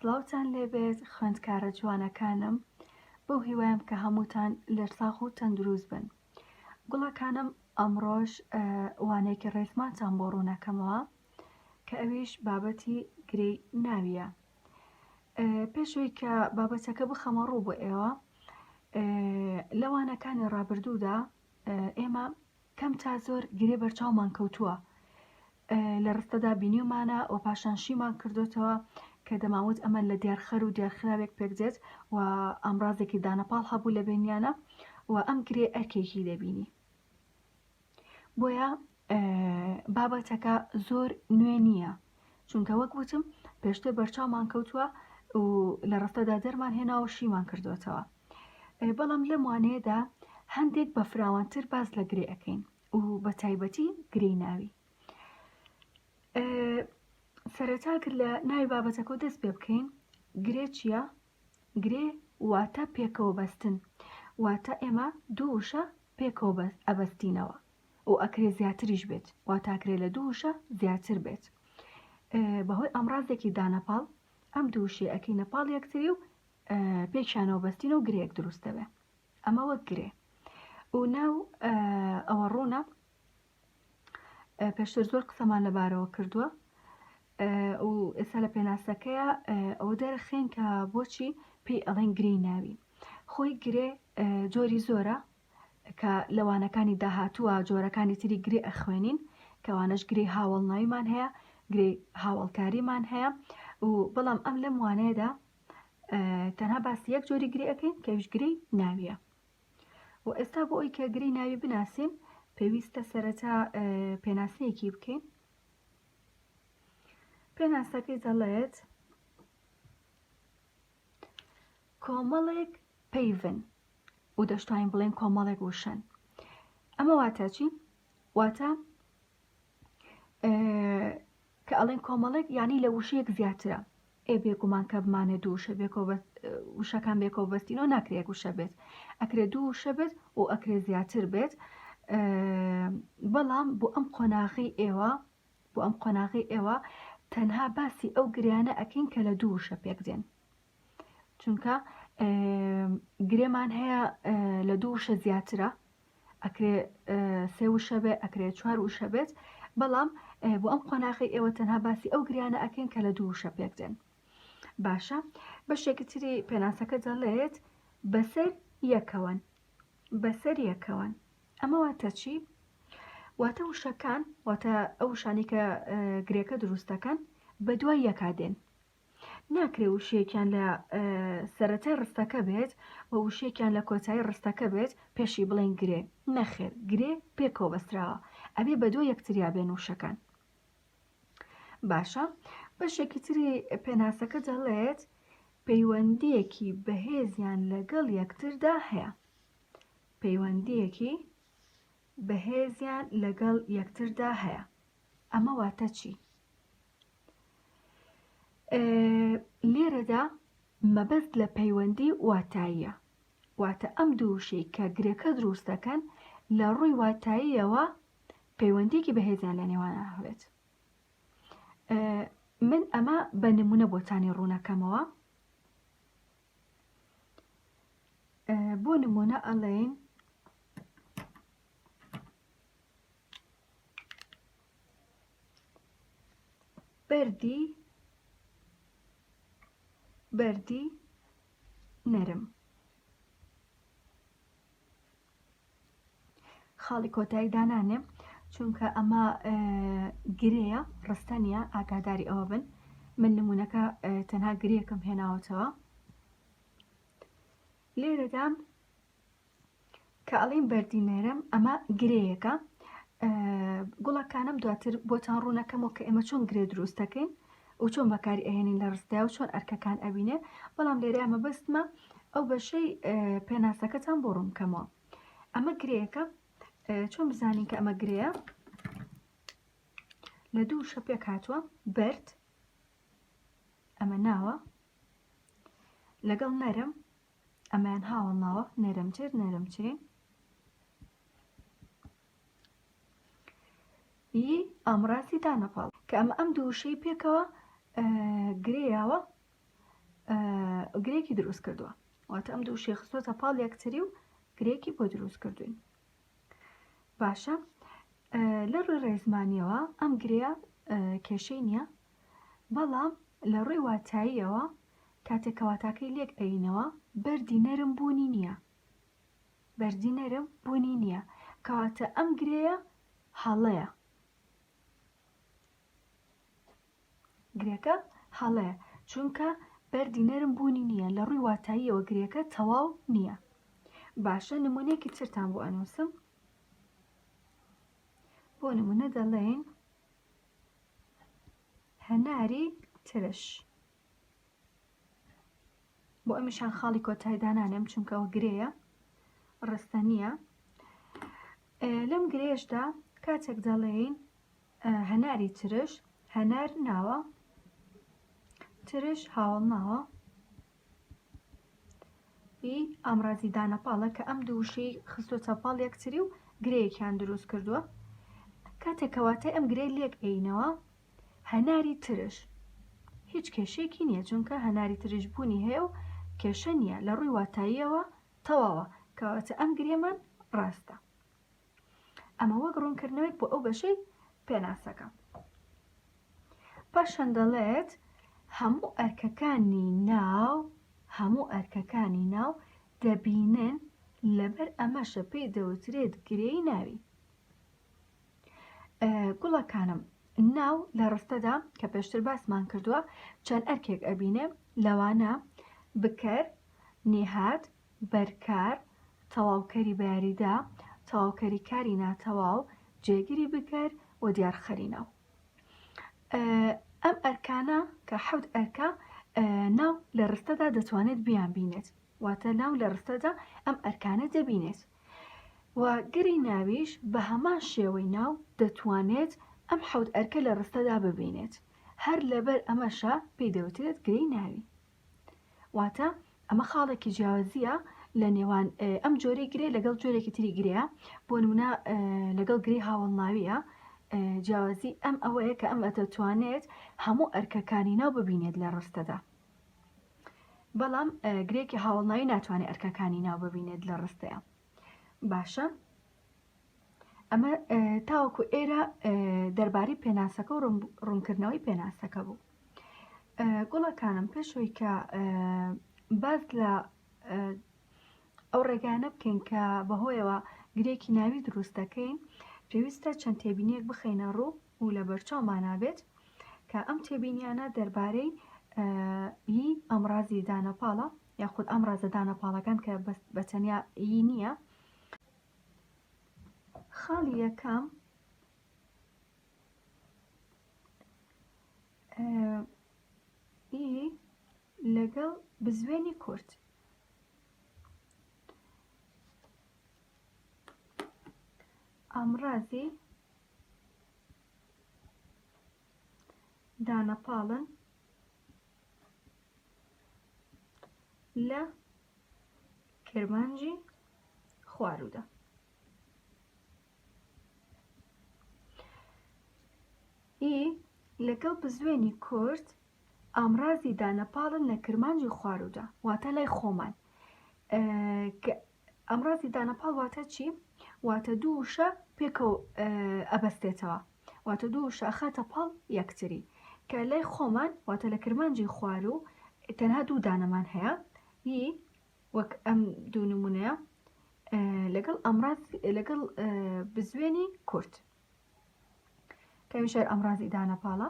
سڵاوتان لێبێت خوێندکارە جوانەکانم، بەو هیوایم کە هەمووتان لەرساغ و تەندروست بن. گوڵەکانم ئەمڕۆژ وانەیەکی ڕێزمانتان بۆ ڕوونەکەمەوە کە ئەویش بابەتی گرەی ناویە. پێشەوەی کە بابەتەکە بخەمە ڕوو بۆ ئێوە، لە وانەکانی ڕابردوودا ئێمە کەم تا زۆر گرێ بەرچاومان کەوتووە. لە ڕستەدا بینیومانە و پاشانشیمان کردوتەوە کە دەماوت ئەمە لە دیارخەر و دیارخراوێک پێکدێت و ئامڕازێکی دانەپاڵ هەبوو لە بینیانە و ئەم گرێ ئەرکێکی دەبینی. بۆیە بابەتەکە زۆر نوێ نییە، چونکە وەک وتم پێشتر بەرچاومان کەوتووە و لە ڕستەدا دەرمان هێناوە شیمان کردوتەوە. بەڵام لەم وانەیەدا هەندێک بە فراوانتر باس لە گرێ ئەەکەین و بە تایبەتی گرەی ناوی. سەرەتا کرد لە ناوی بابەتەکە دەست پێ بکەین. گرێ چییە؟ گرێ واتە پێکەوە بەستن، واتە ئێمە دوو وشە پێکەوە ئەبەستینەوە و ئەکرێ زیاتریش بێت، واتاکرێ لە دوو وشە زیاتر بێت. بەهۆی ئەمڕازێکی دانەپاڵ ئەم دوو وشێ ئەکەینە پاڵ یەکتری و پێکیانەوە بەستین و گرەیەک دروست دەبێت. ئەمە وەک گرێ و ناو ئەوە ڕوونە پێشتر زۆر قسەمان لەبارەوە کردووە و ئێستا لە پێناسەکەیە ئەوە دەرەخێن کە بۆچی پێی ئەڵێن گرەی ناوی. خۆی گرێ جۆری زۆرە کە لەوانەکانی داهاتووە جۆرەکانی تری گرێ ئەخوێنین، کەوانەش گرێی هاوڵناویمان هەیە، گرێی هاوڵکاریمان هەیە و بەڵام ئەم لەم وانەیەدا تەنها باسی یەک جۆری گرێ ئەەکەین کەویش گرەی ناویە. و ئێستا بۆ ئەوی کە گرەی ناوی بناسین پێویستە سەرەتا پێناسەیەکی بکەین. پێناسەکەی دەڵێت کۆمەڵێک پەیڤن و دەشتوانین بڵێن کۆمەڵێک وشەن. ئەمە واتە چی؟ واتە کە ئەڵێن کۆمەڵێک یعنی لە وشەیەک زیاترە. بێگومان کە بمانێ دوو وشە وشەکان بێکەوە بەستینەوە ناکرێت وشە بێت، ئەکرێت دوو وشە بێت و ئەکرێت زیاتر بێت. بەڵام بۆ ئەم قۆناغی ئێوە تەنها باسی ئەو گریانە ئەکەین کە لە دوو وشە پێک دێن، چونکە گرێمان هەیە لە دوو وشە زیاترە، ئەکرێ سێ وشە بێت، ئەکرێ چوار وشە بێت، بەڵام بۆ ئەم قۆناغی ئێوە تەنها باسی ئەو گریانە ئەکەین کە لە دوو وشە پێک دێن. باشە، بەشێکی تری پێناسەکە دەڵێت بەسەر یەکەوەن. بەسەر یەکەوەن ئەمە واتە چی؟ واتە وشەکان، واتە ئەو وشانی کە گرێەکە دروستەکەن بە دوای یەکا دێن. ناکرێ وشەیەکیان لە سەرەتای ڕستەکە بێت و وشەیەکیان لە کۆتایی ڕستەکە بێت پێشی بڵێن گرێ. نەخێر، گرێ پێکەوە بەستراوە، ئەبێ بە دوای یەکتریا بێن وشەکان. باشە، بەشێکی تری پێناسەکە دەڵێت پەیوەندیەکی بەهێزیان لەگەڵ یەکتردا هەیە. پەیوەندیەکی بەهێزیان لەگەڵ یەکتردا هەیە. ئەمە واتە چی؟ لێرەدا مەبەست لە پەیوەندی واتاییە، واتە ئەم دوو وشەی کە گرێەکە دروست دەکەن لە ڕووی واتاییەوە پەیوەندیەکی بەهێزیان لە نێوانە هەبێت. من ئەمە بە نمونە بۆتانی ڕوونەکەمەوە. بۆ نمونە ئەڵێن بەردی نەرم. خاڵی کۆتایی دانانێ چونکە ئەمە گرەیە، ڕستە نیە، ئاگاداری ئەوە بن. من نمونونەکە تەنها گرەیەکم هێناوەتەوە. لێرەدا کە ئەڵێن بەردی نەرم ئەمە گرەیەکە. گوڵەکانم دواتر بۆتان ڕوونەکەمەوە کە ئێمە چۆن گرێ دروست دەکەین و چۆن بەکاری ئەهێنین لە ڕستەیە و چۆن ئەرکەکان ئەبینێ، بەڵام لێرە ئەمە بەستمە ئەو بەشەی پێناسەکەتان بۆ ڕوونکەمەوە. ئەمە گرەیەکە. چۆن بزانین کە ئەمە گرەیە؟ لە دوو وشە پێک هاتووە، بەرد ئەمە ناوە، لەگەڵ نەرم ئەمەیان هاوڵناوە، نەرمتر نەرمترین، ئامڕازی دانەپاڵ کە ئەم دوو وشەی پێکەوە گرێیاوە گرێکی دروست کردووە واتە ئەم دوو شێ خستۆتە پاڵ یەکتری و گرێکی بۆ دروست کردوین باشە لە ڕووی ڕێزمانیەوە ئەم گرەیە کێشەی نییە بەڵام لە ڕووی واتاییەوە کاتێک کەواتاکەی لێک ئەینەوە بەردی نەرم بوونی نییە بەردی نەرم بوونی نییە کەواتە ئەم گرەیە هەڵەیە گرێکە هەڵەیە چونکە بەردی نەرم بوونی نییە لە ڕووی واتاییەوە گرێکە تەواو نییە باشە نمونەیەکی ترتان بۆ ئەنووسم بۆ نمونە دەڵێن هەناری ترش بۆ ئەمیشان خاڵی کۆتایدانانێم چونکە ئەو گرەیە ڕستە نییە لەم گرێشدا کاتێک دەڵێن هەناری ترش هەنار ناوە ترش هاوڵ ناوە ئامرازی دانەپاڵە کە ئەم دووشەی خستۆتە پاڵ یەکتری و گرەیەکیان دروست کردووە کاتێک کەواتای ئەم گرەی لێک ئەینەوە هەناری ترش هیچ کێشەیەکی نییە چونکە هەناری ترش بوونی هەیە و کێشە نییە لە ڕووی واتاییەوە تەواوە کەواتە ئەم گرێمان ڕاستە ئەمە وەک ڕوونکردنەوەیک بۆ ئەو بەشەی پێناسەکە پاشان دەڵێت هەموو ئەرکەکانی ناو دەبینن لەبەر ئەمەشە پێی دەوترێت گرەی ناوی گوڵەکانم ناو لە ڕستەدا کە پێشتر باسمان کردووە چەند ئەرکێک ئەبینێ لەوانە بکەر نێهات بەرکار تەواوکەری بەیاریدا تەواوکەری کاری ناتەواو جێگیری بکەر و دیارخەری ناو ئەم ئەرکانە کە حەوت ئەرکە ناو لە ڕستەدا دەتوانێت بیان بینێت واتە ناو لە ڕستەدا ئەم ئەرکانە دەبینێت و گری ناویش بە هەمان شێوەی ناو دەتوانێت ئەم حەوت ئەرکە لە ڕستەدا ببینێت هەر لەبەر ئەمەشە پێی دەوترێت گرەی ناوی واتە ئەمە خاڵێکی جیاوازیە لە نێوان ئەم جۆرەی گرێ لەگەڵ جۆرێکی تری گرەیە بۆ نمونە لەگەڵ گرەی هاوڵناویە جیاوازی ئەم ئەوەیە کە ئەم ئەتەتوانێت هەموو ئەرکەکانی ناو ببینێت لە ڕستەدا بەڵام گرێکی هاوڵناوی ناتوانێت ئەرکەکانی ناو ببینێت لە ڕستەیە باشە ئەمە تاوەکو ئێرە دەربارەی پێناسەکە و ڕوونکردنەوەی پێناسەکە بوو گوڵەکانم پێشەوەی کە باز لە ئەو ڕێگانە بکەین کە بەهۆیەوە گرێکی ناوی دروست دەکەین پێویستە چەند تێبینیەک بخەینە ڕوو و لە بەرچاومانابێت کە ئەم تێبینیانە دەربارەی ئەمڕازی دانەپاڵە یاخود ئەمڕازە دانەپاڵەکان کە بەتەنیا نییە خاڵی یەکەم لەگەڵ بزوێنی کورد ئەمڕازی دانەپاڵن لە کرمانجی خواروودە لەگەڵ بزوێنی کورد ئامرازی دانەپاڵن لە کرمانجی خواروودە واتە لای خۆمان ئەمڕازی دانەپاڵ واتە چی؟ واتە دوو وشە پێکەوە ئەبەستێتەوە واتە دوو وشە ئەخاتە پاڵ یەکتری کە لای خۆمان واتە لە کرمانجی خوارو تەنها دوو دانەمان هەیە وەک ئەم دوو نمونەیە لەگەڵ بزوێنی کورد کەمیشار ئەمڕازی دانەپاڵە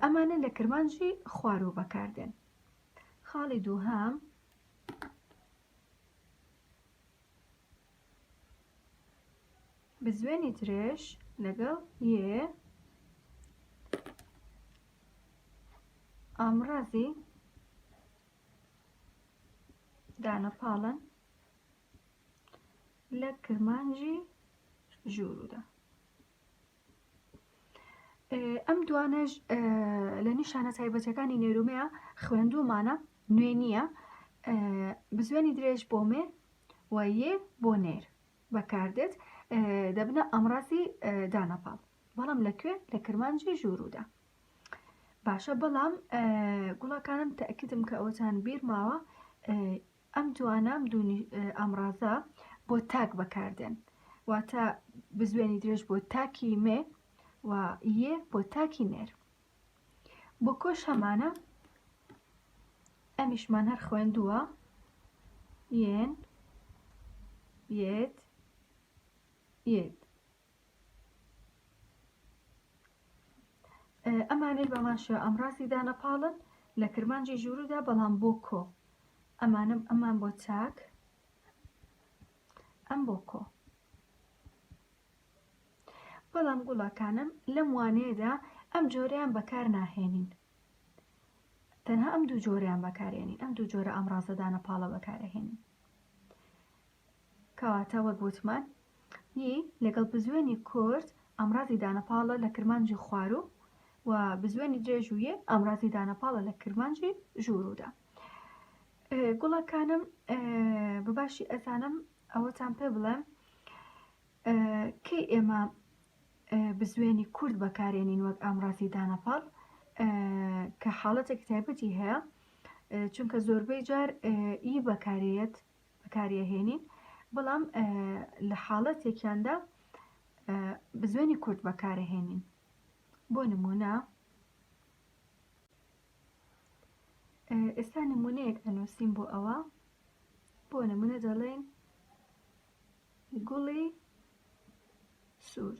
ئەمانە لە کرمانجی خوارو بەکاردێن خاڵی دووهەم بزوێنی درێژ لەگەڵ ئامڕازی دانەپاڵن لە کرمانجی ژوورودە ئەم دوانەش لە نیشانە تایبەتەکانی نێرومەیە خوێندوومانە نوێ نییە بزوێنی درێژ بۆ مێ و بۆ نێر بەکاردێت دەبنە ئەمڕازی دانەپاڵ بەڵام لەکوێ لە کرمانجی ژوورودە باشە بەڵام گوڵەکانم تەکیدم کە ئەوتان بیر ماوە ئەم دوانام دوونی ئەمڕازە بۆ تاک بەکاردێن واتە بزوێنی درێژ بۆ تاکی مێ و یێ بۆ تاکی نێر بۆ کۆش هەمانە ئەمیشمان هەر خوێندووە یێن یێت یێت ئەمانەی بەمان شێوە ئەمڕازی دانەپاڵن لە کرمانجی ژووردا بەڵام بۆ کۆ ئەمان بۆ چاک ئەم بۆ کۆ بەڵام گوڵەکانم لەم وانەیەدا ئەم جۆرەیان بەکار ناهێنین تەنها ئەم دوو جۆرەیان بەکارێنین ئەم دوو جۆرە ئەمڕازە دانەپاڵە بەکارەهێنین کەواتە وەک گوتمان هی لەگەڵ بزوێنی کورد ئەمڕازی دانەپاڵە لە کرمانجی خوارو و بزوێنی درێژویە ئەمڕازی دانەپاڵە لە کرمانجی ژووردا گوڵەکانم بەباشی ئەزانم ئەوەتان پێ بڵێم کەی ئێمە بزوێنی کورد بەکارێنین وەک ئەمڕازی دانەپاڵ کە حاڵەتێک تایبەتی هەیە چونکە زۆربەی جار ئی بەکارهێنین بەڵام لە حاڵەتێکیاندا بزوێنی کورد بەکارهێنین بۆ نمونە ئێستا نمونەیەک ئەنووسین بۆ ئەوە بۆ نمونە دەڵێن گوڵی سوور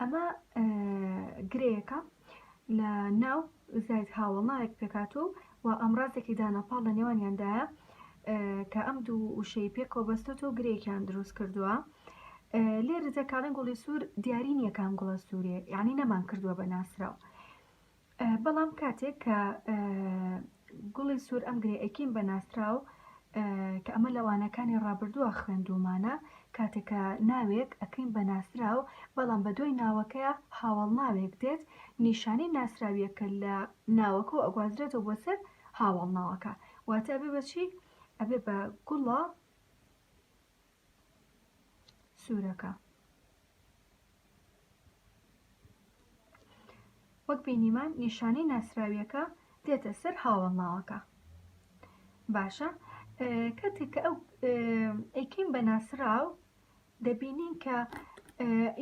ئەمە گرەیەکە لە ناو زاید هاوڵناوێک پێکاتۆ و ئەمڕازێکی دانەپاڵ لە نێوانیاندایە کە ئەم دوو وشەی پێکەوە بەستێتەوە گرەیەکیان دروست کردووە لێرە دەکڵێن گوڵی سوور دیاری نییە کام گوڵە سووریە یعنی نەمان کردووە بە ناسراو بەڵام کاتێک کە گوڵی سوور ئەم گرەیەکین بە ناسراو کە ئەمە لەوانەکانی ڕابردووە خوێندومانە کاتێکە ناوێک ئەکەین بە ناسراو بەڵام بە دوای ناوەکەیە هاوڵ ناوێک دێت نیشانی ناسراویەکە لە ناوەکە و ئەگوازرێتەوە بۆ سەر هاوڵ ناوەکە واتە ئەبێ بەچی ئەبێ بە گوڵە سوورەکە وەک بینیمان نیشانی ناسراویەکە دێتە سەر هاوڵ ناوەکە باشە کاتێک کە ئەو ئەیکەین بە ناسراو دەبینین کە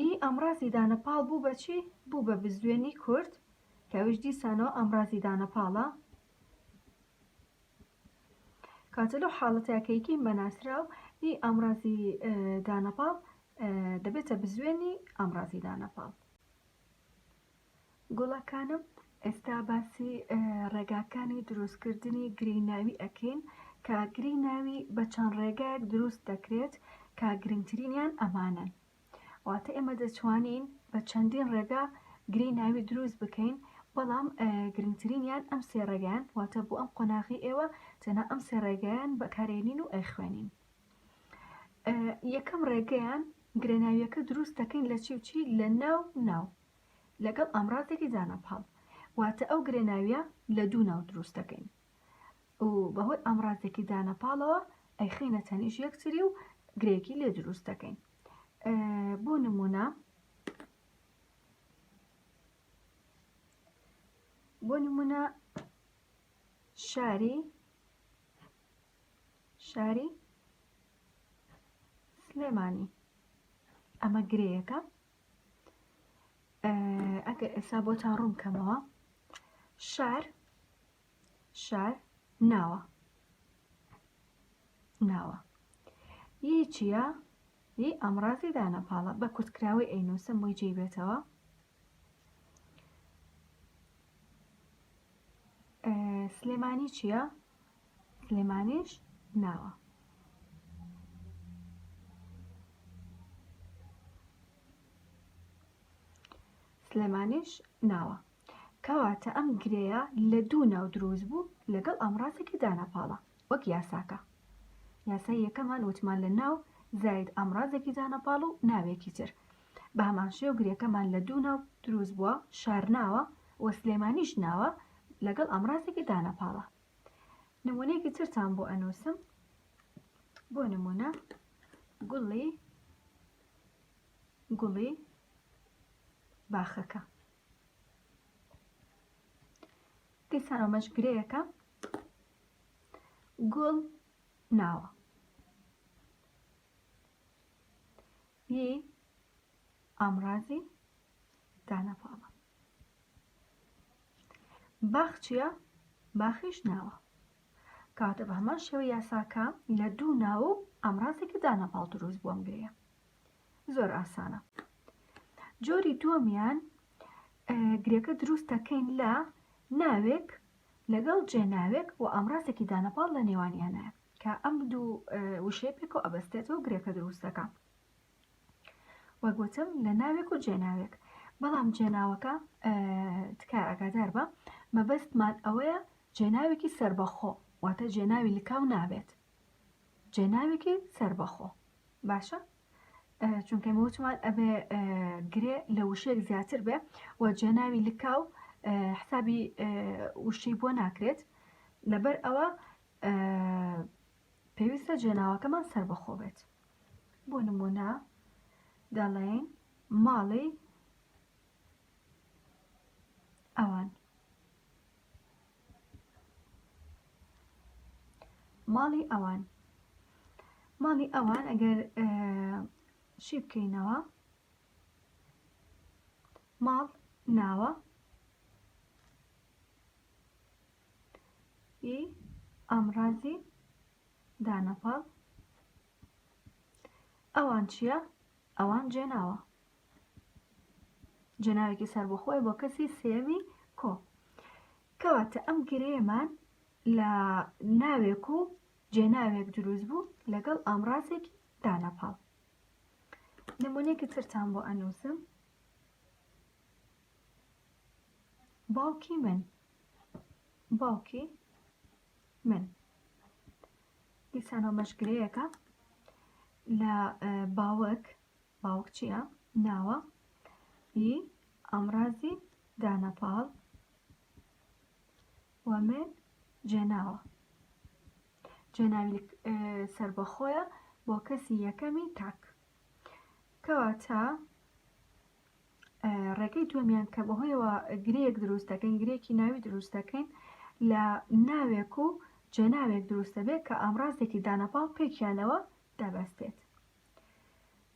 ئی ئەمڕازی دانەپاڵ بوو بەچی بوو بە بزوێنی کورد کە ئەوش دیسانەوە ئەمڕازی دانەپاڵە کاتە لەو حاڵەتەکەیکەین بە ناسراو ئی ئەمڕازی دانەپاڵ دەبێتە بزوێنی ئەمڕازی دانەپاڵ گوڵەکانم ئێستا باسی ڕێگاکانی دروستکردنی گریناوی ئەکەین کە گریناوی بە چەند ڕێگایەک دروست دەکرێت کە گرنگترینیان ئەمانن واتە ئێمە دەتوانین بە چەندین ڕێگا گریناوی دروست بکەین بەڵام گرنگترینیان ئەم سێ ڕێگایان واتە بۆ ئەم قۆناغی ئێوە تەنها ئەم سێ ڕێگایان بەکارێنین و ئەیخوێنین یەکەم ڕێگەیان گرێناویەکە دروست دەکەین لە چی و چی لە ناو لەگەڵ ئەمڕازێکی دانەپاڵ واتە ئەو گرێناویە لە دوو ناو دروست دەکەین و بەهۆی ئەمڕازێکی دانەپاڵەوە ئەیخینە تەنیش یەکتری و گرێکی لێ دروست دەکەین بۆ نمونە شاری سلێمانی ئەمە گرەیەکە ئەگەر ئێستا بۆتان ڕوون کەمەوە شار ناوە یی چییە؟ یی ئەمڕازی دانەپاڵە بە کورتکراوی ئەینووسم بۆی جێی بێتەوە سلێمانی چییە؟ سلێمانیش ناوە کەواتە ئەم گرەیە لە دوو ناو دروست بوو لەگەڵ ئەمڕازێکی دانەپاڵە وەک یاساکە یاسای یەکەمان وتمان لە ناو زاید ئەمڕازێکی دانەپاڵ و ناوێکی تر بە هەمان شێوە گرێکەمان لە دوو ناو دروست بووە شار ناوە و سلێمانیش ناوە لەگەڵ ئەمڕازێکی دانەپاڵە نمونەیەکی ترتان بۆ ئەنووسم بۆ نمونە گوڵی باخەکە دیسانەوەمەش گرەیەکە گوڵ ناوە ی ئامڕازی دانەپاڵە. باخ چییە؟ باخیش ناوە. کاتە بە هەمان شێوە یاساکە لە دوو ناو و ئامڕازێکی دانەپاڵ دروست بووەم گرەیە. زۆر ئاسانە. جۆری دووەمیان گرێەکە دروست دەکەین لە ناوێک لەگەڵ جێناوێک و ئامڕازێکی دانەپاڵ لە نێوانیانە کە ئەم دوو وشەیە پێک و ئەبەستێتەوە گرێەکە دروست دەکات. وەک گوتم لە ناوێک و جێناوێک. بەڵام جێناوەکە تکایە ئاگادار بە مەبەستمان ئەوەیە جێناوێکی سەربەخۆ واتە جێناوی لکاو نابێت. جێناوێکی سەربەخۆ باشە؟ چونکە وتمان ئەبێ گرێ لە وشەیەک زیاتر بێ و جێناوی لکاو حسابی وشەی بۆ ناکرێت لەبەر ئەوە پێویستە جێناوەکەمان سەربەخۆ بێت. بۆ نمونە دەڵێن ماڵی ئەوان. ماڵی ئەوان. ماڵی ئەوان ئەگەر چی بکەینەوە؟ ماڵ ناوە ی ئامڕازی دانەپاڵ. ئەوان چییە؟ ئەوان جێناوە. جێناوێکی سەربەخۆی بۆ کەسی سێمی کۆ. کەواتە ئەم گرەیەمان لە ناوێک و جێناوێک دروست بوو لەگەڵ ئامڕازێکی دانەپاڵ. نمونەیەکی ترتان بۆ ئەنووسم. باوکی من. باوکی من. دیسانەوە مەشگرەیەکە لە باوک. باوک چییە؟ ناوە ی ئامڕازی دانەپاڵ و من جێناوە. جێناوی سەربەخۆیە بۆ کەسی یەکەمی تاک. کەواتە ڕێگەی دووەمیان کە بەهۆیەوە گرەیەک دروست دەکەین گرەیەکی ناوی دروست دەکەین لە ناوێک و جێناوێک دروست دەبێت کە ئامڕازێکی دانەپاڵ پێکیانەوە دەبەستێت.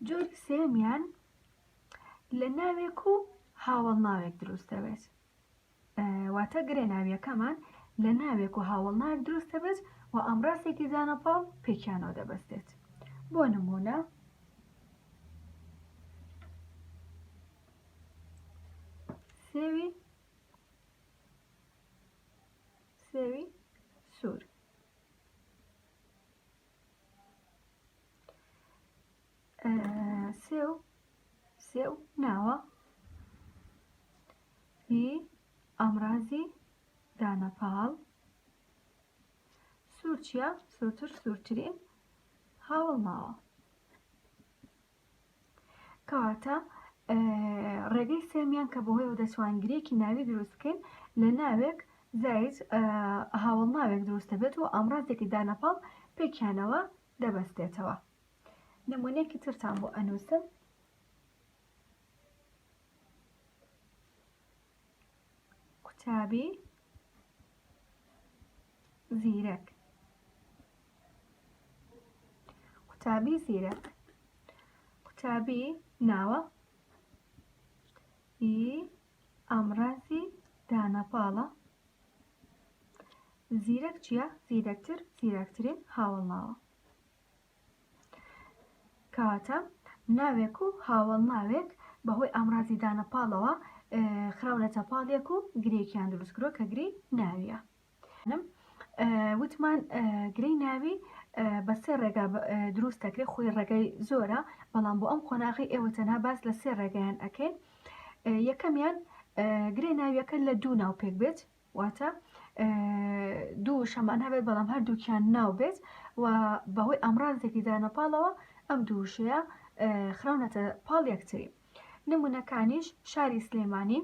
جۆری سێمیان لە ناوێک و هاوڵ ناوێک دروست دەبێت. واتە گرێ ناویەکەمان لە ناوێک و هاوڵ ناوێک دروست دەبێت و ئامڕازێکی دانەپاڵ پێکیانەوە دەبەستێت. بۆ نمونە سێوی سوور. سێو ناوە ی ئامڕازی دانەپاڵ. سوور چییە؟ سوورتر سوورترین هاوڵ ناوە. کەواتە ڕێگەی سێمیان کە بەهۆیەوە دەتوانگرێکی ناوی دروستکەین لە ناوێک زایت هاوڵ ناوێک دروست دەبێت و ئامڕازێکی دانەپاڵ پێکیانەوە دەبەستێتەوە. نمونەیەکی ترتان بۆ ئەنووسم. قوتابی زیرەک. قوتابی زیرەک. قوتابی ناوە ی ئامڕازی دانەپاڵە. زیرەک چییە؟ زیرەکتر زیرەکترین هاوڵ ناوە. کەواتە ناوێک و هاوڵ ناوێک بەهۆی ئامڕازی دانەپاڵەوە خراونەتە پاڵێک و گرێکیان دروست کرۆ کە گرەی ناویە. وتمان گرەی ناوی بە سێ ڕێگا دروست دەکرێت. خۆی ڕێگای زۆرە بەڵام بۆ ئەم قۆناغی ئێوە تەنها باس لە سێ ڕێگایان ئەکەین. یەکەمیان گرێ ناویەکە لە دوو ناو پێک بێت واتە دوو شەمان هەبێت بەڵام هەردووکیان ناو بێت و بەهۆی ئامڕازێکی دانەپاڵەوە ئەم دوو وشەیە خراونەتە پاڵ یەکتری. نمونەکانیش شاری سلێمانی.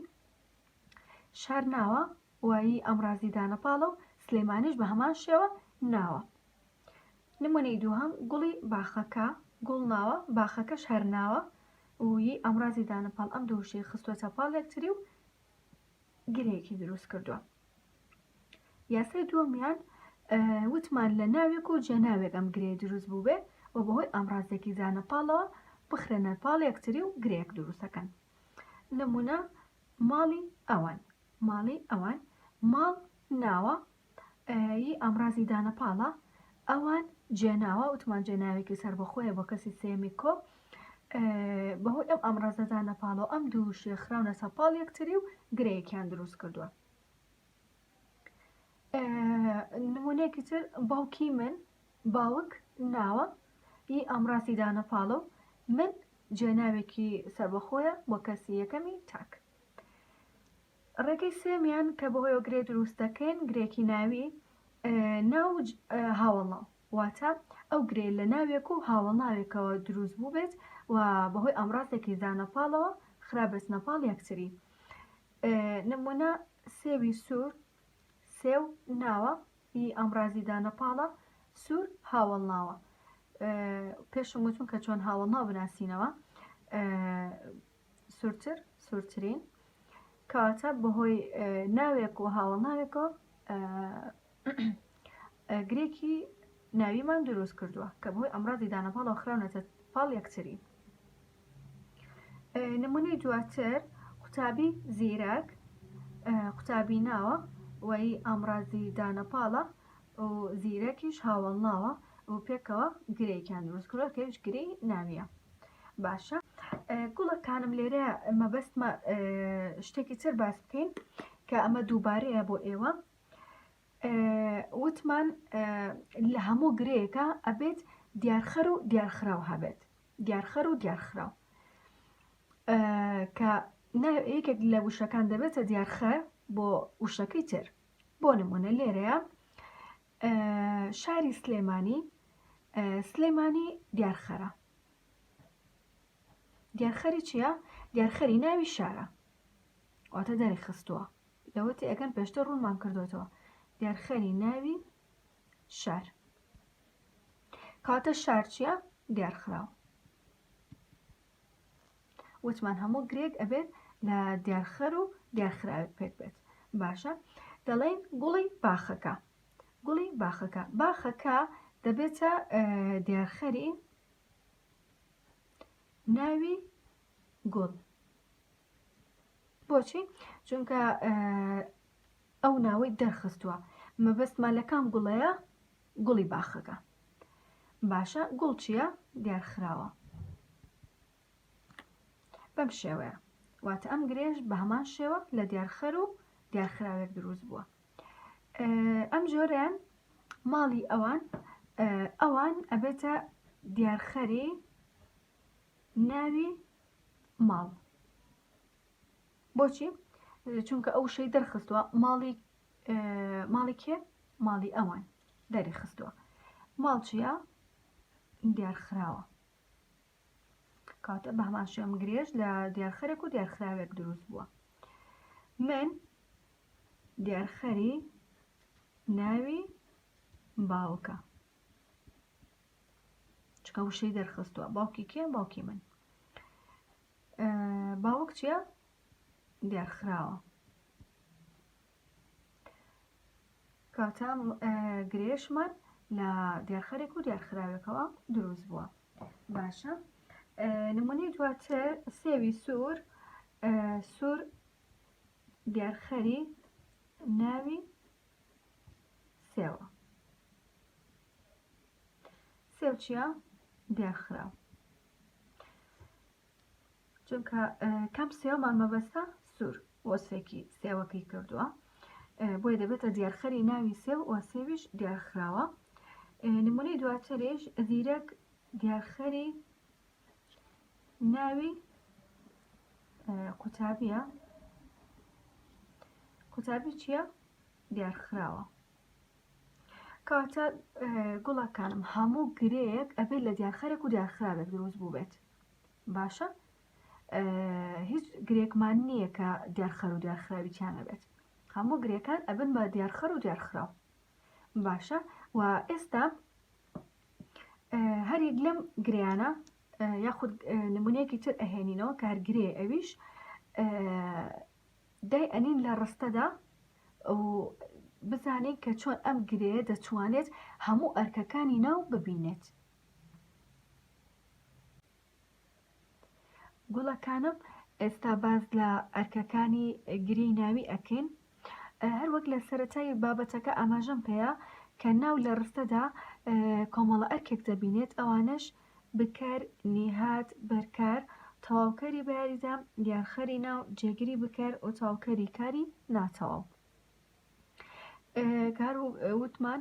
شار ناوە وایی ئامڕازی دانەپاڵە و سلێمانیش بە هەمان شێوە ناوە. نمونەی دووهەم گوڵی باخەکە. گوڵ ناوە باخەکەش هەر ناوە وی ئامڕازی دانەپاڵ ئەم دوو وشەی خستووەتە پاڵ یەکتری و گرەیەکی دروست کردووە. یاسای دووەمیان وتمان لە ناوێک و جێناوێک ئەم گرێ دروست بوو بێ و بەهۆی ئامڕازێکی زانەپاڵەوە بخرێنە پاڵ یەکتری و گرەیەک دروستەکەن. نمونە ماڵی ئەوان، ماڵی ئەوان، ماڵ ناوە هی ئامڕازی دانەپاڵە، ئەوان جێناوە وتمان جێناوێکی سربەخۆیە بۆ کەسی سێمی کۆ بەهۆی ئەم ئامڕازە دانەپاڵەوە ئەم دوو شێ خراونە سەر پاڵ یەکتری و گرەیەکیان دروست کردووە. نمونەیەکی تر باوکی من، باوک ناوە هی ئامڕازی دانەپاڵە و من جێناوێکی سربەخۆیە بۆ کەسی یەکەمی تاک. ڕێگەی سێمیان کە بەهۆی گرێ دروست دەکەین گرێکی ناوی ناو هاوڵاو، واتە ئەو گرێ لە ناوێک و هاوڵناوێکەوە دروست بوو بێت و بەهۆی ئامڕازێکی زانەپاڵەوە خرا بەچنە پاڵ یەکتری. نمونە سێوی سوور، سێو ناوە هی ئامڕازی دانەپاڵە، سوور هاوڵناوە. پێشم وتم کە چۆن هاوڵناو بناسینەوە سوورتر سوورترین کاتە بەهۆی ناوێک و هاوڵناوێکەوە گرێکی ناویمان دروست کردووە کە بەهۆی ئەمڕازی دانەپاڵەوە خراونەتە پاڵ یەکتری. نمونەی دواتر قوتابی زیرەک، قوتابی ناوە وەی ئامڕازی دانەپاڵە و زیرەکیش هاوڵناوە و پێکەوە گرەیەکیان دروست کردووە کە هیچ گرەی ناویە. باشە، گوڵەکانم لێرە مەبەستمە شتێکی تر باس بکەین کە ئەمە دووبارەیە بۆ ئێوە. وتمان لە هەموو گرەیەکە ئەبێت دیارخەر و دیارخراو هەبێت، دیارخەر و دیارخراو کە یەکێک لە وشەکان دەبێتە دیارخەر بۆ وشەکەی تر. بۆ نمونە لێرەیە شاری سلێمانی، سلێمانی دیارخەرە. دیارخەری چییە؟ دیارخەری ناوی شارە، واتە دەری خستووە، لەوەتی ئەگەن پێشتر ڕوونمان کردوێتەوە دیارخەری ناوی شار. کاتە شار چییە؟ دیارخراو. وتمان هەموو گرێک ئەبێت لە دیارخەر و دیارخراوێک پێک بێت. باشە، دەڵێن گوڵی باخەکە، گوڵی باخەکە، باخەکە دەبێتە دیارخەری ناوی گوڵ. بۆچی؟ چونکە ئەو ناوەی دەرخستووە، مەبەستمان لە کام گوڵەیە؟ گوڵی باخەکە. باشە، گوڵ چییە؟ دیارخراوە. بەم شێوەیە، واتە ئەم گرێش بە هەمان شێوە لە دیارخەر و دیارخراوێک دروست بووە. ئەم جۆرەیان ماڵی ئەوان، ئەوان ئەبێتە دیارخەری ناوی ماڵ. بۆچی؟ چونکە ئەو شەی دەرخستووە، ماڵی کێ؟ ماڵی ئەوان دەری خستووە. ماڵ چییە؟ دیارخراوە. کاتە بە هەمان شێوە ئەم گرێش لە دیارخەرێک و دیارخراوێک دروست بووە. من دیارخەری ناوی باوکە، چکە وشەی دەرخستووە. باوکی کێ؟ باوکی من. باوک چییە؟ دیارخراوە. کاتە گرێشمان لە دیارخەرێک و دیارخراوێکەوە دروست بووە. باشە، نمونەی دواتر سێوی سوور، سوور دیارخەری ناوی سێوە. سێو چییە؟ دیارخراو. چونکە کەم سێومان مەبەستە سوور وەسفێکی سێوەکەی کردووە، بۆیە دەبێتە دیارخەری ناوی سێو و سێویش دیارخراوە. نمونەی دواتریش زیرەک دیارخەری ناوی قوتابیە. قوتابی چییە؟ دیارخراوە. کاتە گوڵەکانم هەموو گرەیەک ئەبێت لە دیارخەرێک و دیارخراوێک دروست بوو بێت. باشە، هیچ گرێکمان نییە کە دیارخەر و دیارخراویان هەبێت، هەموو گرێکان ئەبن بە دیارخەر و دیارخراو. باشە، و ئێستا هەریک لەم گرێیانە یاخود نمونەیەکی تر ئەهێنینەوە کە هەر گرێ ئەویش دای ئەنین لە ڕستەدا و بزانین کە چۆن ئەم گرەیە دەتوانێت هەموو ئەرکەکانی ناو ببینێت. گوڵەکانم ئێستا باز لە ئەرکەکانی گرەی ناوی ئەکەین. هەروەک لە سەرەتای بابەتەکە ئاماژەم پێەیە کە ناو لە ڕستەدا کۆمەڵە ئەرکێک دەبینێت، ئەوانش بکەر، نێهات، بەرکار، تەواوکەری بەیاریدا، دیارخەری ناو، جێگیری بکەر و تەواوکەری کاری ناتەواو. کار وتمان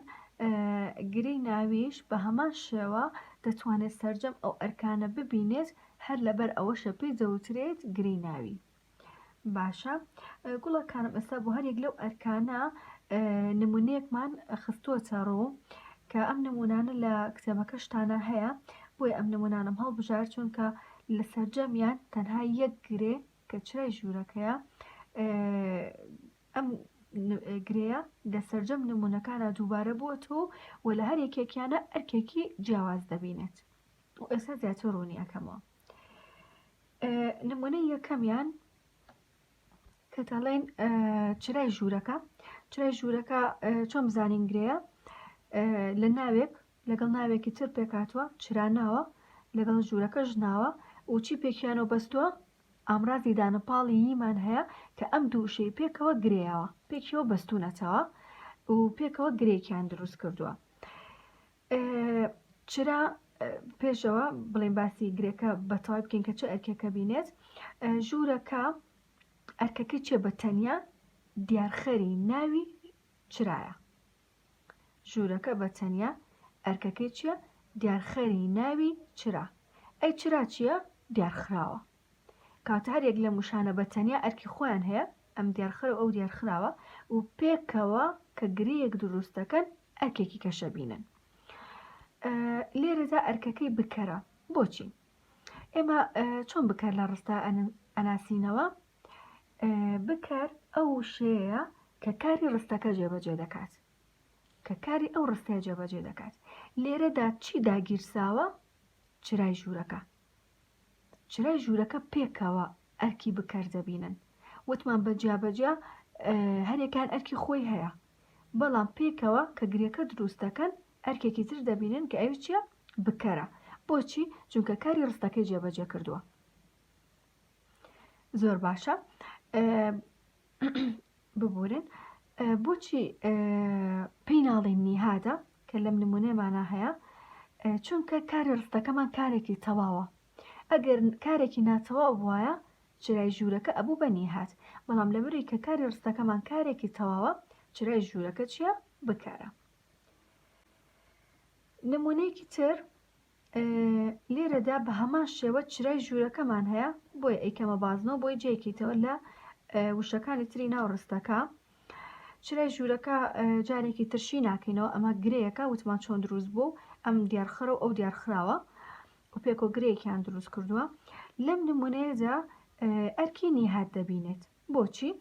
گرەی ناویش بە هەمان شێوە دەتوانێت سەرجەم ئەو ئەرکانە ببینێت، هەر لەبەر ئەوەشە پێی دەوترێت گرەی ناوی. باشە، گوڵەکانم ئێستا بۆ هەرێک لەو ئەرکانە نمونەیەکمان خستووەتە ڕوو کە ئەم نمونانە لە کتێبەکەشتانە هەیە، بۆیە ئەم نمونانم هەڵبژار چونکە لە سەرجەمیان تەنها یەک گرێ کە چرای ژوورەکەیە، ئەم گرەیە لە سەرجەم نمونونەکانە دووبارە بووەتەوە و لە هەر یەکێکیانە ئەرکێکی جیاواز دەبینێت و ئێستا زیاتر ڕوونی ئەەکەمەوە. نمونەی یەکەمیان کە دەڵێن چرای ژوورەکە. چرای ژوورەکە چۆن بزانین گرەیە؟ لە ناوێک لەگەڵ ناوێکی تر پێکاتوە چراناوە، لەگەڵ ژوورەکەش ناوە و چی پێکیانەوە بەستووە؟ ئامرازی دانەپاڵی ییمان هەیە کە ئەم دووشەی پێکەوە گرەیەوە، پێکیەوە بەستوونەتەوە و پێکەوە گرێکیان دروست کردووە. چرا پێشەوە بڵێن باسی گرێکە بەتەواوی بکەین کە چه ئەرکێکە بینێت. ژوورەکە ئەرکەکەی چێ بە تەنیا دیارخەری ناوی چرایە. ژوورەکە بە تەنیا ئەرکەکەی چییە؟ دیارخەری ناوی چرا. ئەی چرا چییە؟ دیارخراوە. کاتە هەرێک لە موشانە بە تەنیا ئەرکی خۆیان هەیە، ئەم دیارخرە و ئەو دیارخراوە و پێکەوە کە گرەیەک دروست دەکەن ئەرکێکی کەشە بینن. لێرەدا ئەرکەکەی بکەرە. بۆچی؟ ئێمە چۆن بکەر لە ڕستە ئەناسینەوە؟ بکەر ئەو شەیە کە کاری ڕستەکە جێبەجێ دەکات، کە کاری ئەو ڕستەیە جێبەجێ دەکات. لێرەدا چی داگیرساوە؟ چرای ژوورەکە. چرای ژوورەکە پێکەوە ئەرکی بکەر دەبینن. وتمان بە جیابەجیا هەرێکان ئەرکی خۆی هەیە، بەڵام پێکەوە کە گرێکە دروست دەکەن ئەرکێکی تر دەبینن کە ئەوی چییە؟ بکەرە. بۆچی؟ چونکە کاری ڕستەکەی جێبەجێ کردووە. زۆر باشە. ببورن بۆچی پێی ناڵێن نیهادە کە لەم نمونەیەمانە هەیە؟ چونکە کاری ڕستەکەمان کارێکی تەواوە. ئەگەر کارێکی ناتەواو بووایە چرای ژوورەکە ئەبوو بە نیهات، بەڵام لەبەری کە کاری ڕستەکەمان کارێکی تەواوە چرای ژوورەکە چییە؟ بکارە. نمونەیەکی تر لێرەدا بە هەمان شێوە چرای ژوورەکەمان هەیە، بۆیە ئەیکەمە بازنەوە بۆی جێکیتەوە لە وشەکانی تری ناو ڕستەکە. چرای ژوورەکە جارێکی ترشی ناکەینەوە، ئەمە گرەیەکە وتمان چۆن دروست بوو، ئەم دیارخرە و ئەو دیارخراوە و پێکۆ گرەیەکیان دروست کردووە. لەم نمونەیەدا ئەرکی نیهات دەبینێت. بۆچی؟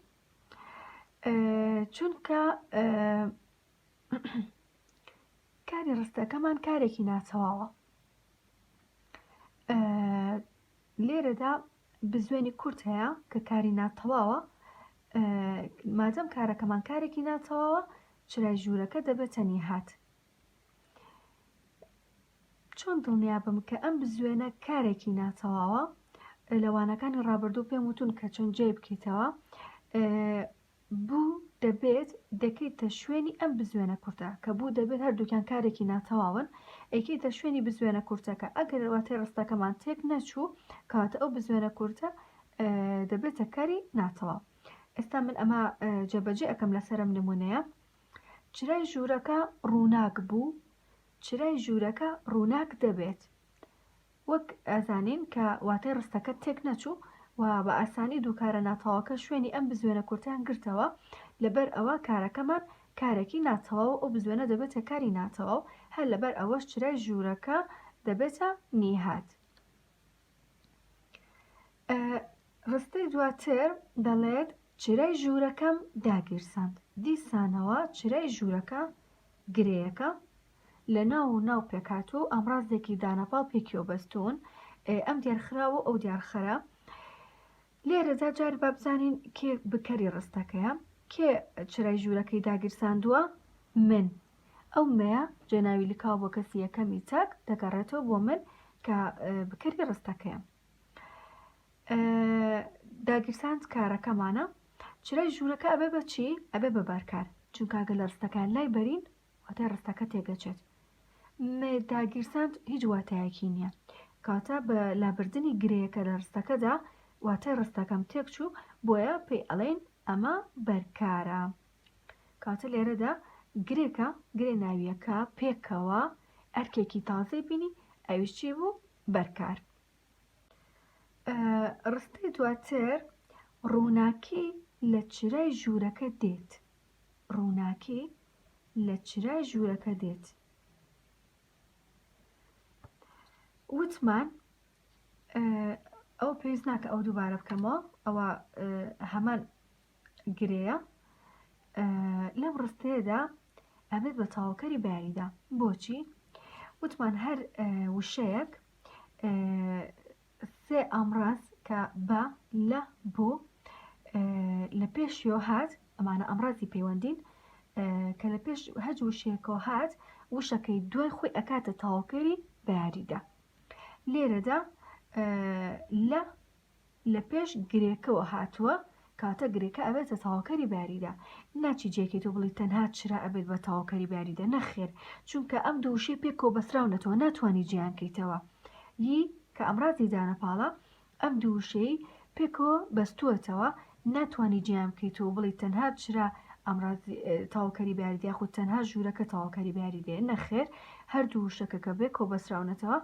چونکە کاری ڕستەکەمان کارێکی ناتەواوە. لێرەدا بزوێنی کورت هەیە کە کاری ناتەواوە. مادەم کارەکەمان کارێکی ناتەواوە چرای ژوورەکە دەبێتە نیهات. چۆن دڵنیا بم کە ئەم بزوێنە کارێکی ناتەواوە؟ لەوانەکانی ڕابردوو پێم وتون کە چۆن جێ بکەیتەوە بوو دەبێت دەکەیتە شوێنی ئەم بزوێنە کورتە، کە بوو دەبێت هەردووکیان کارێکی ناتەواون، ئەیکەیتە شوێنی بزوێنە کورتەکە. ئەگەر واتای ڕستەکەمان تێک نەچوو کاتە ئەو بزوێنە کورتە دەبێتە کاری ناتەواو. ئێستا من ئەمە جێبەجێ ئەەکەم لەسەرم نمونەیە. چرای ژوورەکە ڕووناک بوو، چرای ژوورەکە ڕووناک دەبێت. وەک ئەزانین کە واتای ڕستەکە تێک نەچوو و بە ئاسانی دووکارە ناتەواوەکە شوێنی ئەم بزوێنە کورتیان گرتەوە، لەبەر ئەوە کارەکەمان کارێکی ناتەواو ئەو بزوێنە دەبێتە کاری ناتەواو، هەر لەبەر ئەوەش چرای ژوورەکە دەبێتە نیهات. ڕستەی دواتر دەڵێت چرای ژوورەکەم داگیرساند. دیسانەوە چرای ژوورەکە گرەیەکە لە ناو پێکاتوە و ئامڕازێکی دانەپاڵ پێکیەوە بەستوون، ئەم دیارخراوە ئەو دیارخەرە. لێرەدا جار با بزانین کێ بکەری ڕستەکەیە. کێ چرای ژوورەکەی داگیرساندووە؟ من. ئەو مەیە جێناوی لکاو بۆ کەسی یەکەمی چەک دەگەڕێتەوە بۆ من کە بکەری ڕستەکەیە. داگیرساند کارەکەمانە. چرای ژوورەکە ئەبێ بە چی؟ ئەبێ بە بەرکار، چونکە ئەگەر لە ڕستەکان لای بەرین واتای ڕستەکە تێگەچێت. داگیرساند هیچ واتایەکی نییە، کاتە بە لابردنی گرەیەکە لە ڕستەکەدا واتای ڕستەکەم تێکچوو، بۆیە پێی ئەڵێن ئەمە بەرکارە. کاتە لێرەدا گرێکە، گرێ ناویەکە پێکەوە ئەرکێکی تازەی بینی، ئەویش چی بوو؟ بەرکار. ڕستەی دواتر ڕووناکی لە چرای ژوورەکە دێت. ڕووناکی لە چرای ژوورەکە دێت. وتمان ئەو پێویست ناکە ئەو دووبارە بکەمەوە، ئەوە هەمان گرەیە. لەم ڕستەیەدا ئەبێت بە تاواکەری بەیاریدا. بۆچی؟ وتمان هەر وشەیەک سێ ئەمڕاز کە بە لە بۆ لە پێشیۆ هات، ئەمانە ئەمڕازی پەیوەندین کە لە پێش هەج وشەیەکەوە هات، وشەکەی دوای خۆی ئەکاتە تاواکەری بەیاریدا. لێرەدا لە پێش گرێکەوە هاتووە، کاتە گرێکە ئەبێتە تاواکەری بەیاریدا. ناچی جێکێت و بڵی تەنها چرا ئەبێت بە تاواکەری بەیاریدا، نەخێر، چونکە ئەم دوو وشەی پێکەوە بەسراونەتەوە، ناتوانانی جیانکەیتەوە. یی کە ئەمڕازی دانەپاڵە ئەم دوو وشەی پێکەوە بەستووەتەوە، ناتوانانی جیان بکەیتەوە بڵی تەنها چرا ئەمڕازی تاواکەری بەیاریدا یاخود تەنها ژوورەکە تاواکەری بەیاریدێ، نەخێر، هەردوو وشەکە کە بێکەوە بەسراونەتەوە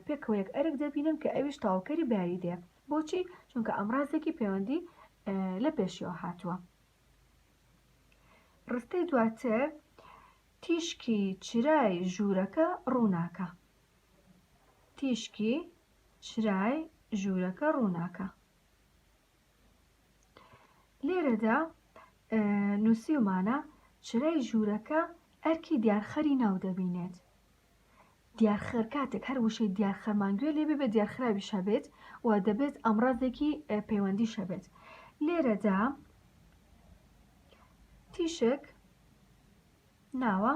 پێکەوە یەک ئەرک دەبینن کە ئەویش تاواکەری بەیاریدێ. بۆچی؟ چونکە ئەمڕازێکی پەیوەندی لە پێشیەوە هاتووە. ڕستەی دواتر تیشکی چرای ژوورەکە ڕووناکە. تیشکی چرای ژوورەکە ڕووناکە. لێرەدا نووسیومانە چرای ژوورەکە ئەرکی دیارخەری ناو دەبینێت. دیارخەر کاتێک هەر وشەی دیارخەرمانگوێ لێبێ بە دیارخراوی شەبێت و دەبێت ئەمڕازێکی پەیوەندی شەبێت. لێرەدا تیشک ناوە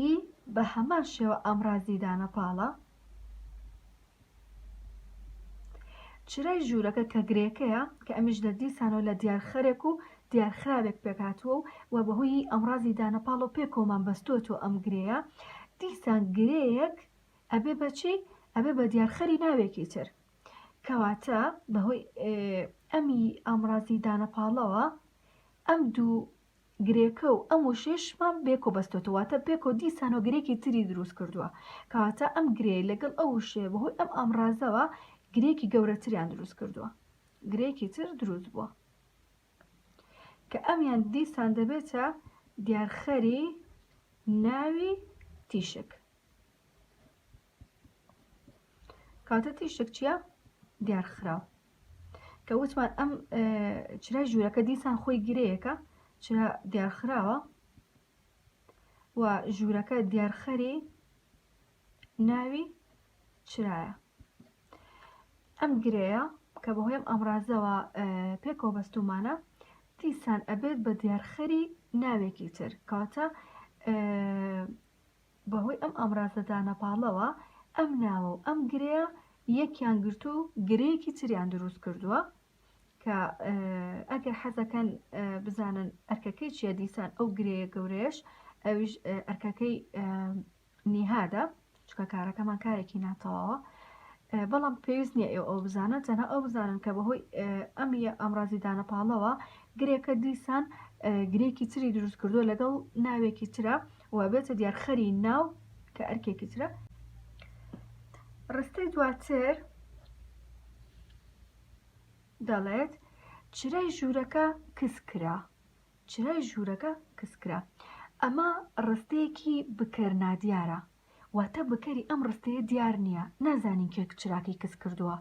ی بە هەمان شێوە ئەمڕازی دانەپاڵە. چرای ژوورەکە کە گرێکەیە کە ئەمیش لە دیسانەوە لە دیارخەرێک و دیارخراوێک پێکاتوە و بەهۆی ئەمڕازی دانەپاڵ و پێکۆمان بەستووەتەوە ئەم گرەیە، دیسان گرەیەک ئەبێ بەچی؟ ئەبێ بە دیارخەری ناوێکی تر، کەواتە بەهۆی ئەمی ئەمڕازی دانەپاڵەوە ئەم دوو گرێکە و ئەم وشێشمان بێکۆ بەستوێتەوەتە پێکۆ دیسانەوە گرێکی تری دروست کردووە، کەواتە ئەم گرێ لەگەڵ ئەو وشێ بەهۆی ئەم ئەمڕازەوە گرێکی گەورەتریان دروست کردووە، گرێکی تر دروست بووە کە ئەمیان دیسان دەبێتە دیارخەری ناوی تیشک. کاتە تیشک چییە؟ دیارخراو. کە وتمان ئەم چرای ژوورەکە دیسان خۆی گرەیەکە، چرا دیارخراوە و ژوورەکە دیارخەری ناوی چرایە. ئەم گرەیە کە بەهۆی ئەم ئەمڕازەوە پێکەوە بەستومانە، دیسان ئەبێت بە دیارخەری ناوێکی تر، کاتە بەهۆی ئەم ئەمڕازە دانەپاڵەوە ئەم ناوە و ئەم گرەیە یەکیان گرتو و گرەیەکی تریان دروست کردووە، کە ئەگەر حەزەکەن بزانن ئەرکەکەی چیە، دیسان ئەو گرەیە گەورەیەش ئەویش ئەرکەکەی نیهادە، چکە کارەکەمان کارێکی ناتەواوە، بەڵام پێویست نییە ئەو بزانن، تەنها ئەو بزانن کە بەهۆی ئەمیە ئەمڕازی دانەپاڵەوە گرێکە دیسان گرێکی تری دروست کردووە لەگەڵ ناوێکی ترە و بێتە دیارخەری ناو کە ئەرکێکی ترە. ڕستەی دواتر دەڵێت چرای ژوورەکە کسکرا. چرای ژوورەکە کسکرا. ئەمە ڕستەیەکی بکەرنادیارە، واتە بکەری ئەم ڕستەیە دیار نییە، نازانین کێ چراکەی کەس کردووە.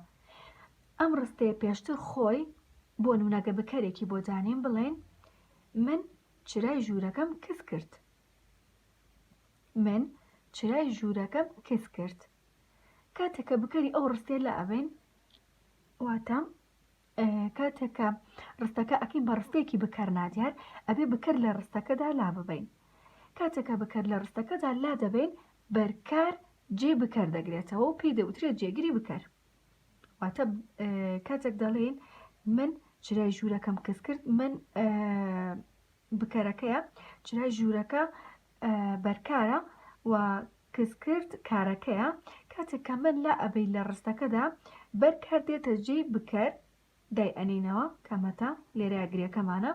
ئەم ڕستەیە پێشتر خۆی بۆ نمونەگە بکەرێکی بۆ دانێن بڵێن من چرای ژوورەکەم کەس کرد. من چرای ژوورەکەم کەس کرد. کاتێکە بکەری ئەو ڕستەیە لە ئەبێن، واتە کاتێککە ڕستەکە ئەکەین بە ڕستێکی بکەر نادیار ئەبێ بکەر لە ڕستەکەدا لا ببین کاتێکە بکەر لە ڕستەکەدا لا دەبین بەرکار جێ بکەر دەگرێتەوە و پێی دەوترێت جێگیری بکەر واتە کاتێک دەڵێن من چرای ژوورەکەم کەس کرد من بکەرەکەیە چرای ژوورەکە بەرکارە و کەس کرد کارەکەیە کاتێککە من لا ئەبەی لە ڕستەکەدا بەرکار دێتە جێ بکەر دای ئەنینەوە کەمەتە لێرە گرێکەمانە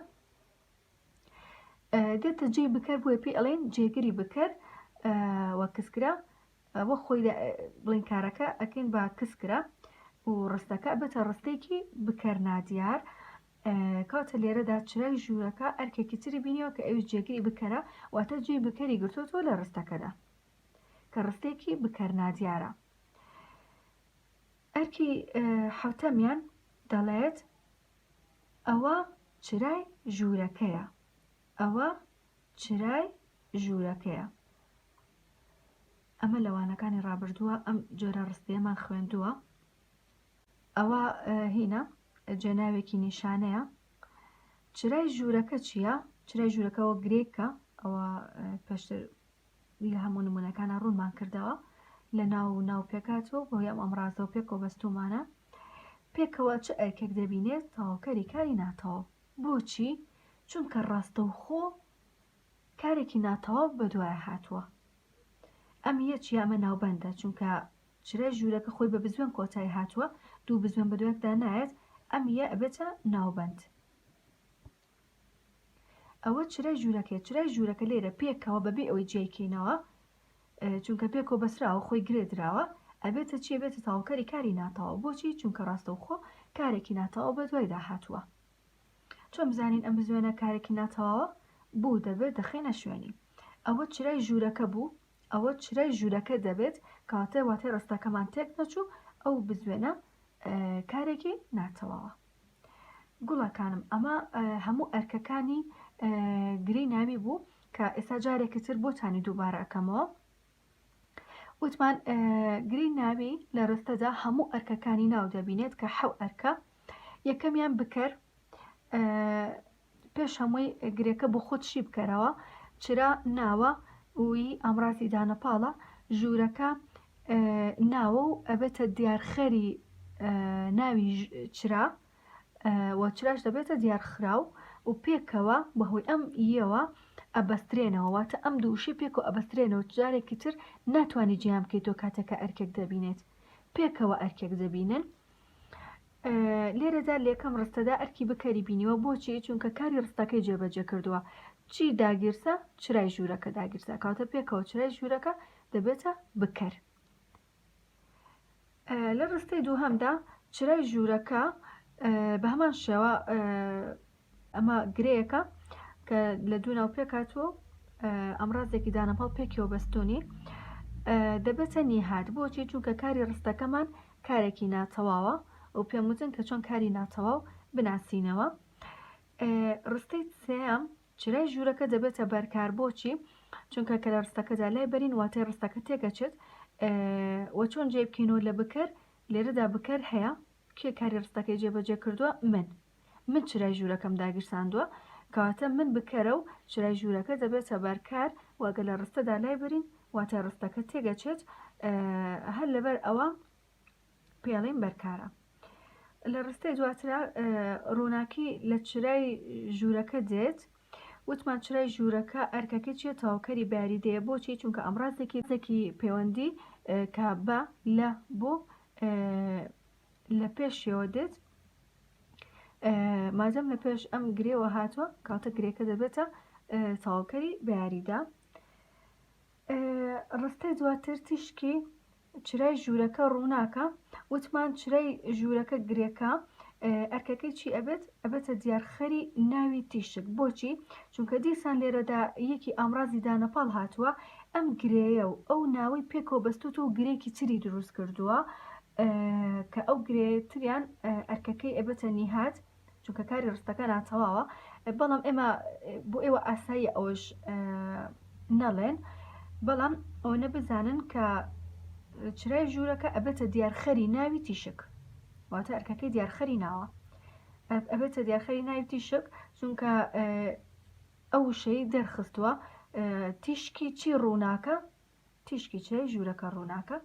دێتە جێ بکەر بۆیە پێی ئەڵێن جێگیری بکەر وە کەسکرا وە خۆی بڵین کارەکە ئەکەین بە کەسکرا و ڕستەکە بێتە ڕستێکی بکەر نادیار کاتە لێرەدا چرای ژوورەکە ئەرکێکی تری بینیەوە کە ئەوش جێگیری بکەرە واتە جێ بکەری گرتوتەوە لە ڕستەکەدا کە ڕستێکی بکەر نادیارە ئەرکی حوتەمیان دەڵێت ئەوە چرای ژوورەکەیە ئەوە چرای ژوورەکەیە ئەمە لەوانەکانی ڕابردووە ئەم جۆرە ڕستەیەمان خوێندووە ئەوە هینە جێناوێکی نیشانەیە چرای ژوورەکە چییە؟ چرای ژوورەکەەوە گرێکە ئەوە پێشتر لە هەموو نمونونەکانە ڕوونمان کردەوە لە ناو پێکاتەوە بۆ ئەم ئەمڕازە و پێکەوە بەستومانە پێکەوە چه ئەرکێک دەبینێت تەواوکەری کاری ناتەوە بۆچی؟ چونکە ڕاستەوخۆ کارێکی ناتەواو بەدوایە هاتووە ئەم یەکی ئەمە ناوبەندە چونکە چرای ژوورەکە خۆی بە بزوێن کۆتایی هاتووە دوو بزوێن بەدوێکدا نایەت ئەم یە ئەبێتە ناوبەند ئەوە چرای ژوورەکە لێرە پێکەوە بەبێ ئەوەی جێکەینەوە چونکە پێکەوە بەسراوە خۆی گرێدراوە ئەبێتە چی بێتە تاواوکەری کاری ناتەواو بۆچی؟ چونکە ڕاستەوخۆ کارێکی ناتەواو بەدوایدا هاتووە چۆن بزانین ئەم بزوێنە کارێکی ناتەواوە بوو دەبێت دەخێنە شوێنی ئەوە چرای ژوورەکە بوو ئەوە چرای ژوورەکە دەبێت کاتێ واتێ ڕستەکەمان تێک نەچوو ئەو بزوێنە کارێکی ناتەواوە گوڵەکانم ئەمە هەموو ئەرکەکانی گرەی ناوی بوو کە ئێستا جارێکی تر بۆتانی دووبارە ئەەکەمەوە وتمان گرەی ناوی لە ڕستەدا هەموو ئەرکەکانی ناو دەبینێت کە حەو ئەرکە یەکەمیان بکەر پێش هەمووی گرێکە بۆ خۆتشی بکەرەوە چرا ناوە وی ئەمڕازی دانەپاڵە ژوورەکە ناوە و ئەبێتە دیارخەری ناوی چرا و چراش دەبێتە دیارخراو و پێکەوە بەهۆی ئەم یەوە ئەبەسترێنەوە واتە ئەم دووشی پێکەوە ئەبەسترێنەوە جارێکی تر ناتوانانی جیام بکەیتەوە کاتێکە ئەرکێک دەبینێت پێکەوە ئەرکێک دەبینن لێرەدا لێکەم ڕستەدا ئەرکی بکەری بینیوە بۆچی؟ چونکە کاری ڕستەکەی جێبەجێ کردووە چی داگیرسە؟ چرای ژوورەکە داگیرسە کاتە پێکەوە چرای ژوورەکە دەبێتە بکەر لە ڕستەی دووهەمدا چرای ژوورەکە بە هەمان شێوە ئەمە گرەیەکە کە لە دوو ناو پێکاتوە ئەمڕازێکی دانەپاڵ پێکەوە بەستۆنی دەبێتە نیهات بۆچی؟ چونکە کاری ڕستەکەمان کارێکی ناتەواوە و پێم وتن کە چۆن کاری ناتەواو بناسینەوە ڕستەی سێەم چرای ژوورەکە دەبێتە بەرکار بۆچی؟ چونکە کە لە ڕستەکەدا لای بەرین واتای ڕستەکە تێگەچێت وە چۆن جێ بکەینەوە لە بکەر لێرەدا بکەر هەیە کێ کاری ڕستەکەی جێبەجێ کردووە من چرای ژوورەکەم داگیرساندووە کەواتە من بکەرە و چرای ژوورەکە دەبێتە بەرکار واگە لە ڕستەدا لای بەرین واتای ڕستەکە تێگەچێت هەر لەبەر ئەوە پێڵین بەرکارە لە ڕستەی دواترا ڕووناکی لە چرای ژوورەکە دێت وتمان چرای ژوورەکە ئەرکەکە چیە؟ تەواوکەری باریدەیە بۆچی؟ چونکە ئەمڕازێکی پەیوەندی کە بە لە بۆ لە پێشەوە دێت مادەم لە پێش ئەم گرێوە هاتووە کاتە گرێکە دەبێتە تەواوکەری باریدا ڕستەی دواتر تیشکی چرای ژوورەکە ڕووناکە وتمان چرای ژوورەکە گرێکە ئەرکەکەی چی ئەبێتە دیارخەری ناوی تیشک بۆچی؟ چونکە دیسان لێرەدا یەکی ئامڕازی دانەپاڵ هاتووە ئەم گرەیە و ئەو ناوی پێکەوە بەستوتە و گرێکی تری دروست کردووە کە ئەو گرێتریان ئەرکەکەی ئەبێتە نیهات چونکە کاری ڕستەکە ناتەواوە بەڵام ئێمە بۆ ئێوە ئاسایی ئەوەش نەڵێن بەڵام ئەوە نەبزانن کە چرای ژوورەکە ئەبێتە دیارخەری ناوی تیشک واتە ئەرکەکەی دیارخەری ناوە ئەبێتە دیارخەری ناوی تیشک چونکە ئەو شەی دەرخستووە تیشکی چی ڕووناکە تیشکی چێ ژوورەکە ڕووناکە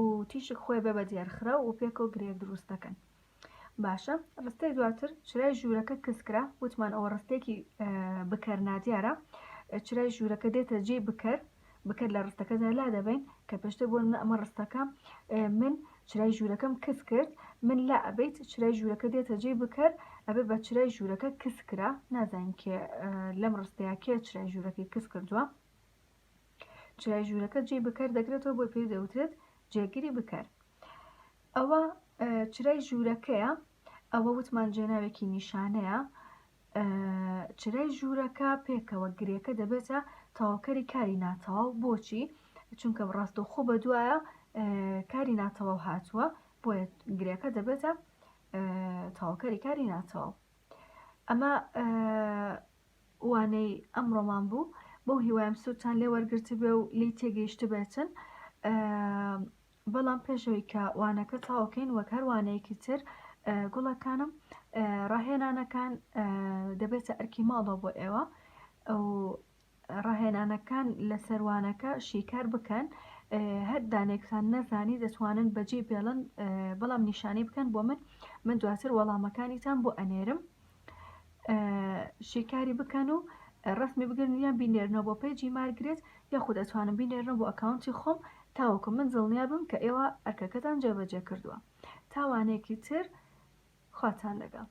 و تیشک خۆی بە دیارخرا و پێکەوە گرێ دروست دەکەن. باشە ڕستەی دواتر چرای ژوورەکە کەسکرا وتمان ئەوە ڕستێکی بکەرنادیارە چرای ژوورەکە دێتە جێ بکەر لە ڕستەکەدا لا دەبین کە پێشتر بۆ ئەمە ڕستەکە من چرای ژوورەکەم کەس کرد من لا ئەبیت چرای ژوورەکە دێتە جێ بکەر ئەبێ بە چرای ژوورەکە کەسکرا نازانین کێ لەم ڕستەیە کێ چرای ژوورەکەی کەس کردووە چرای ژوورەکە جێ بکەر دەگرێتەوە بۆ پێی دەوترێت جێگیری بکەر. ئەوە چرای ژوورەکەیە ئەوە وتمان جێناوێکی نیشانەیە چرای ژوورەکە پێکەوە گرێەکە دەبێتە تەواوکەری کاری ناتەواو بۆچی چونکە ڕاستەوخۆ بە دوایە کاری ناتەواو هاتووە بۆیە گرێەکە دەبێتە تەواوکەری کاری ناتەواو. ئەمە وانەی ئەمڕۆمان بوو بەو هیوایم سووتان لێ وەرگرت بێ و لی تێگەیشت بێتن بەڵام پێشەوەی کە وانەکە تاوکەین وەک هەر وانەیەکی تر گوڵەکانم ڕاهێنانەکان دەبێتە ئەرکی ماڵەوە بۆ ئێوە ئەو ڕاهێنانەکان لە سەروانەکە شیکار بکەن هەر دانێکتان نەزانی دەتوانن بەجێ بێڵن بەڵام نیشانەی بکەن بۆ من دواتر وەڵامەکانیتان بۆ ئەنێرم شیکاری بکەن و ڕسمی بگرن یان بینێرنەوە بۆ پێیجی مارگرێت یاخود دەتوانم بینێرنەوە بۆ ئەکاونتی خۆم تاوەکو من دڵنیا بم کە ئێوە ئەرکەکەتان جێبەجێ کردووە. تاوانێکی تر خواتان لەگەڵ.